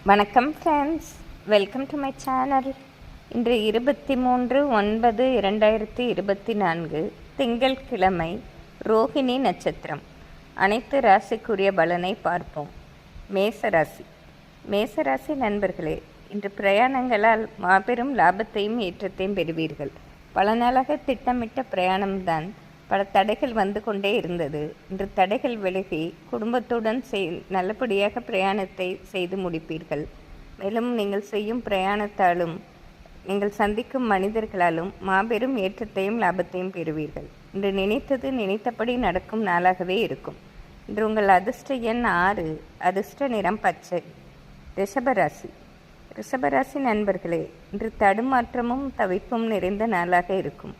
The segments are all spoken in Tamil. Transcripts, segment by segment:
வணக்கம் friends, welcome to my channel. இன்று 23/9/2024 திங்கட்கிழமை, ரோஹிணி நட்சத்திரம். அனைத்து ராசிக்குரிய பலனை பார்ப்போம். மேசராசி நண்பர்களே, இன்று பிரயாணங்களால் மாபெரும் லாபத்தையும் ஏற்றத்தையும் பெறுவீர்கள். பல நாளாக திட்டமிட்ட பிரயாணம்தான். பல தடைகள் வந்து கொண்டே இருந்தது. இன்று தடைகள் விலகி குடும்பத்துடன் நல்லபடியாக பிரயாணத்தை செய்து முடிப்பீர்கள். மேலும் நீங்கள் செய்யும் பிரயாணத்தாலும் நீங்கள் சந்திக்கும் மனிதர்களாலும் மாபெரும் ஏற்றத்தையும் லாபத்தையும் பெறுவீர்கள். இன்று நினைத்தது நினைத்தபடி நடக்கும் நாளாகவே இருக்கும். இன்று உங்கள் அதிர்ஷ்ட எண் 6, அதிர்ஷ்ட நிறம் பச்சை. ரிஷபராசி நண்பர்களே, இன்று தடுமாற்றமும் தவிப்பும் நிறைந்த நாளாக இருக்கும்.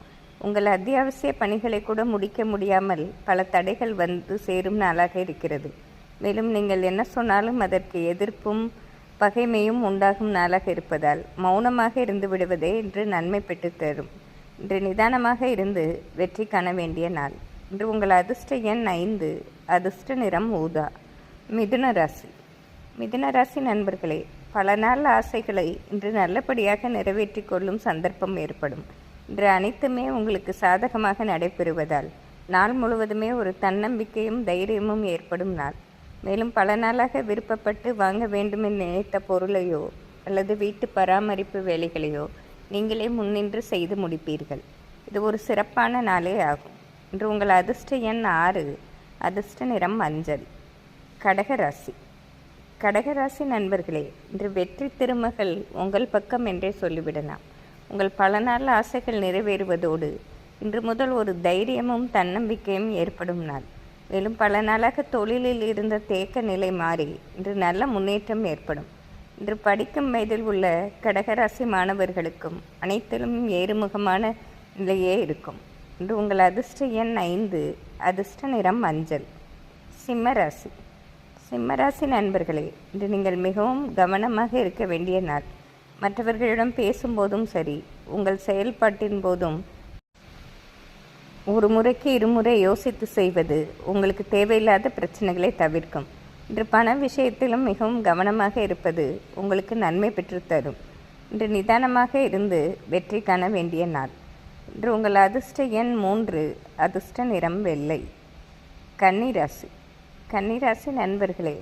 உங்கள் அத்தியாவசிய பணிகளை கூட முடிக்க முடியாமல் பல தடைகள் வந்து சேரும் நாளாக இருக்கிறது. மேலும் நீங்கள் என்ன சொன்னாலும் அதற்கு எதிர்ப்பும் பகைமையும் உண்டாகும் நாளாக இருப்பதால் மௌனமாக இருந்து விடுவதே இன்று நன்மை பெற்றுத்தரும். இன்று நிதானமாக இருந்து வெற்றி காண வேண்டிய நாள். இன்று உங்கள் அதிர்ஷ்ட எண் 5, அதிர்ஷ்ட நிறம் ஊதா. மிதுன ராசி நண்பர்களே, பல நாள் ஆசைகளை இன்று நல்லபடியாக நிறைவேற்றி கொள்ளும் சந்தர்ப்பம் ஏற்படும். இன்று அனைத்துமே உங்களுக்கு சாதகமாக நடைபெறுவதால் நாள் முழுவதுமே ஒரு தன்னம்பிக்கையும் தைரியமும் ஏற்படும் நாள். மேலும் பல நாளாக விருப்பப்பட்டு வாங்க வேண்டுமென்று நினைத்த பொருளையோ அல்லது வீட்டு பராமரிப்பு வேலைகளையோ நீங்களே முன்னின்று செய்து முடிப்பீர்கள். இது ஒரு சிறப்பான நாளே ஆகும். இன்று உங்கள் அதிர்ஷ்ட எண் 6, அதிர்ஷ்ட நிறம் மஞ்சள். கடகராசி நண்பர்களே, இன்று வெற்றி திருமகள் உங்கள் பக்கம் என்றே சொல்லிவிடலாம். உங்கள் பல நாள் ஆசைகள் நிறைவேறுவதோடு இன்று முதல் ஒரு தைரியமும் தன்னம்பிக்கையும் ஏற்படும் நாள். மேலும் பல நாளாக தொழிலில் இருந்த தேக்க நிலை மாறி இன்று நல்ல முன்னேற்றம் ஏற்படும். இன்று படிக்கும் வயதில் உள்ள கடகராசி மாணவர்களுக்கும் அனைத்திலும் ஏறுமுகமான நிலையே இருக்கும். இன்று உங்கள் அதிர்ஷ்ட எண் 5, அதிர்ஷ்ட நிறம் மஞ்சள். சிம்மராசி நண்பர்களே, இன்று நீங்கள் மிகவும் கவனமாக இருக்க வேண்டிய நாள். மற்றவர்களிடம் பேசும்போதும் சரி, உங்கள் செயல்பாட்டின் போதும் ஒரு முறைக்கு இருமுறை யோசித்து செய்வது உங்களுக்கு தேவையில்லாத பிரச்சனைகளை தவிர்க்கும். இன்று பண விஷயத்திலும் மிகவும் கவனமாக இருப்பது உங்களுக்கு நன்மை பெற்றுத்தரும். இன்று நிதானமாக இருந்து வெற்றி காண வேண்டிய நாள். இன்று உங்கள் அதிர்ஷ்ட எண் 3, அதிர்ஷ்ட நிறம் வெள்ளை. கன்னிராசி நண்பர்களே,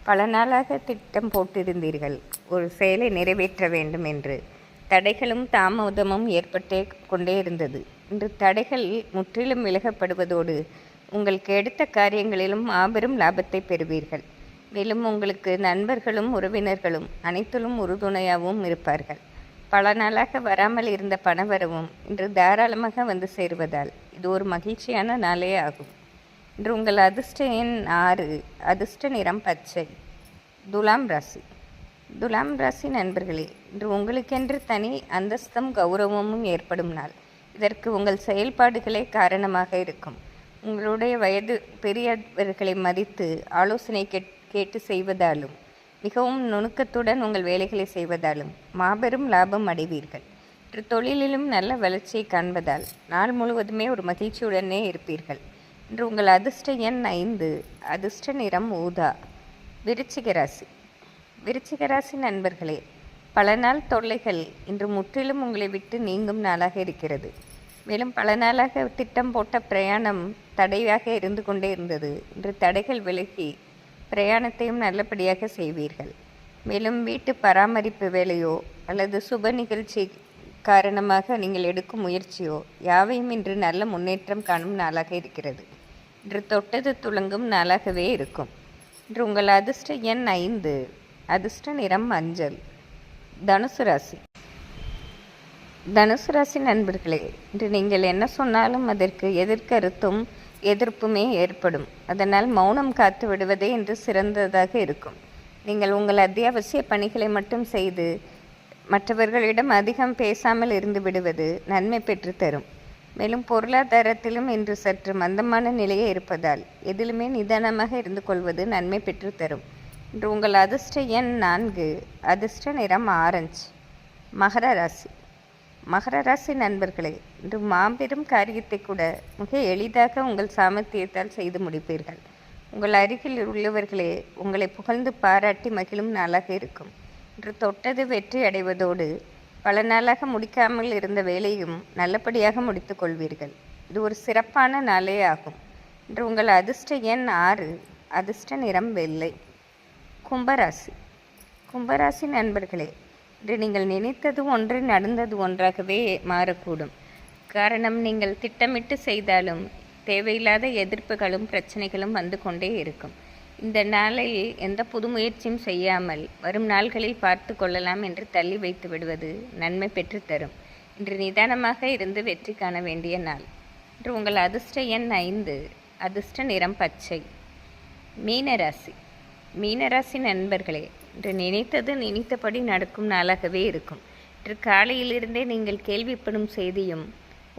பல நாளாக திட்டம் போட்டிருந்தீர்கள் ஒரு செயலை நிறைவேற்ற வேண்டும் என்று. தடைகளும் தாமதமும் ஏற்பட்டே கொண்டே இருந்தது. இன்று தடைகள் முற்றிலும் விலகப்படுவதோடு உங்களுக்கு எடுத்த காரியங்களிலும் மாபெரும் லாபத்தை பெறுவீர்கள். மேலும் உங்களுக்கு நண்பர்களும் உறவினர்களும் அனைத்திலும் உறுதுணையாகவும் இருப்பார்கள். பல நாளாக வராமல் இருந்த பணவரவும் இன்று தாராளமாக வந்து சேருவதால் இது ஒரு மகிழ்ச்சியான நாளே ஆகும். இன்று உங்கள் அதிர்ஷ்ட எண் 6, அதிர்ஷ்ட நிறம் பச்சை. துலாம் ராசி நண்பர்களே, இன்று உங்களுக்கென்று தனி அந்தஸ்தும் கௌரவமும் ஏற்படும் நாள். இதற்கு உங்கள் செயல்பாடுகளே காரணமாக இருக்கும். உங்களுடைய வயது பெரியவர்களை மதித்து ஆலோசனை கேட்டு செய்வதாலும் மிகவும் நுணுக்கத்துடன் உங்கள் வேலைகளை செய்வதாலும் மாபெரும் லாபம் அடைவீர்கள். இன்று தொழிலிலும் நல்ல வளர்ச்சியை காண்பதால் நாள் முழுவதுமே ஒரு மகிழ்ச்சியுடனே இருப்பீர்கள். இன்று உங்கள் அதிர்ஷ்ட எண் 5, அதிர்ஷ்ட நிறம் ஊதா. விருச்சிக ராசி நண்பர்களே, பல நாள் தொல்லைகள் இன்று முற்றிலும் உங்களை விட்டு நீங்கும் நாளாக இருக்கிறது. மேலும் பல நாளாக திட்டம் போட்ட பிரயாணம் தடையாக இருந்து கொண்டே இருந்தது. இன்று தடைகள் விலகி பிரயாணத்தையும் நல்லபடியாக செய்வீர்கள். மேலும் வீட்டு பராமரிப்பு வேலையோ அல்லது சுப நிகழ்ச்சி காரணமாக நீங்கள் எடுக்கும் முயற்சியோ யாவையும் இன்று நல்ல முன்னேற்றம் காணும் நாளாக இருக்கிறது. இன்று தொட்டது துளங்கும் நாளாகவே இருக்கும். இன்று உங்கள் அதிர்ஷ்ட எண் 5, அதிர்ஷ்ட நிறம் மஞ்சள். தனுசு ராசி நண்பர்களே, இன்று நீங்கள் என்ன சொன்னாலும் அதற்கு எதிர்கருத்தும் எதிர்ப்புமே ஏற்படும். அதனால் மௌனம் காத்து விடுவதே இன்று சிறந்ததாக இருக்கும். நீங்கள் உங்கள் அத்தியாவசிய பணிகளை மட்டும் செய்து மற்றவர்களிடம் அதிகம் பேசாமல் இருந்து விடுவது நன்மை பெற்று தரும். மேலும் பொருளாதாரத்திலும் இன்று சற்று மந்தமான நிலையே இருப்பதால் எதிலுமே நிதானமாக இருந்து கொள்வது நன்மை பெற்று தரும். இன்று உங்கள் அதிர்ஷ்ட எண் 4, அதிர்ஷ்ட நிறம் ஆரஞ்சு. மகர ராசி நண்பர்களே, இன்று மாபெரும் காரியத்தை கூட மிக எளிதாக உங்கள் சாமர்த்தியத்தால் செய்து முடிப்பீர்கள். உங்கள் அருகில் உள்ளவர்களே உங்களை புகழ்ந்து பாராட்டி மகிழும் நாளாக இருக்கும். இன்று தொட்டது வெற்றி அடைவதோடு பல நாளாக முடிக்காமல் இருந்த வேலையும் நல்லபடியாக முடித்து கொள்வீர்கள். இது ஒரு சிறப்பான நாளே ஆகும். இன்று உங்கள் அதிர்ஷ்ட எண் 6. அதிர்ஷ்ட நிறம் வெள்ளை. கும்பராசி. கும்பராசி நண்பர்களே, இன்று நீங்கள் நினைத்தது ஒன்று நடந்தது ஒன்றாகவே மாறக்கூடும். காரணம், நீங்கள் திட்டமிட்டு செய்தாலும் தேவையில்லாத எதிர்ப்புகளும் பிரச்சனைகளும் வந்து கொண்டே இருக்கும். இந்த நாளில் எந்த புது முயற்சியும் செய்யாமல் வரும் நாள்களில் பார்த்து கொள்ளலாம் என்று தள்ளி வைத்து விடுவது நன்மை பெற்றுத்தரும். இன்று நிதானமாக இருந்து வெற்றி காண வேண்டிய நாள். இன்று உங்கள் அதிர்ஷ்ட எண் 5. அதிர்ஷ்ட நிறம் பச்சை. மீனராசி. மீனராசி நண்பர்களே, இன்று நினைத்தது நினைத்தபடி நடக்கும் நாளாகவே இருக்கும். இன்று காலையிலிருந்தே நீங்கள் கேள்விப்படும் செய்தியும்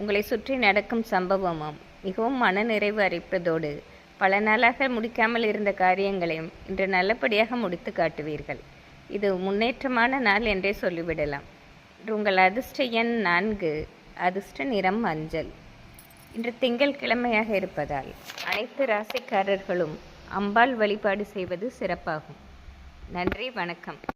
உங்களை சுற்றி நடக்கும் சம்பவமும் மிகவும் மனநிறைவு அளிப்பதோடு பல நாளாக முடிக்காமல் இருந்த காரியங்களையும் இன்று நல்லபடியாக முடித்து காட்டுவீர்கள். இது முன்னேற்றமான நாள் என்றே சொல்லிவிடலாம். இன்று உங்கள் அதிர்ஷ்ட எண் 4. அதிர்ஷ்ட நிறம் மஞ்சள். இன்று திங்கட்கிழமையாக இருப்பதால் அனைத்து ராசிக்காரர்களும் அம்பாள் வழிபாடு செய்வது சிறப்பாகும். நன்றி, வணக்கம்.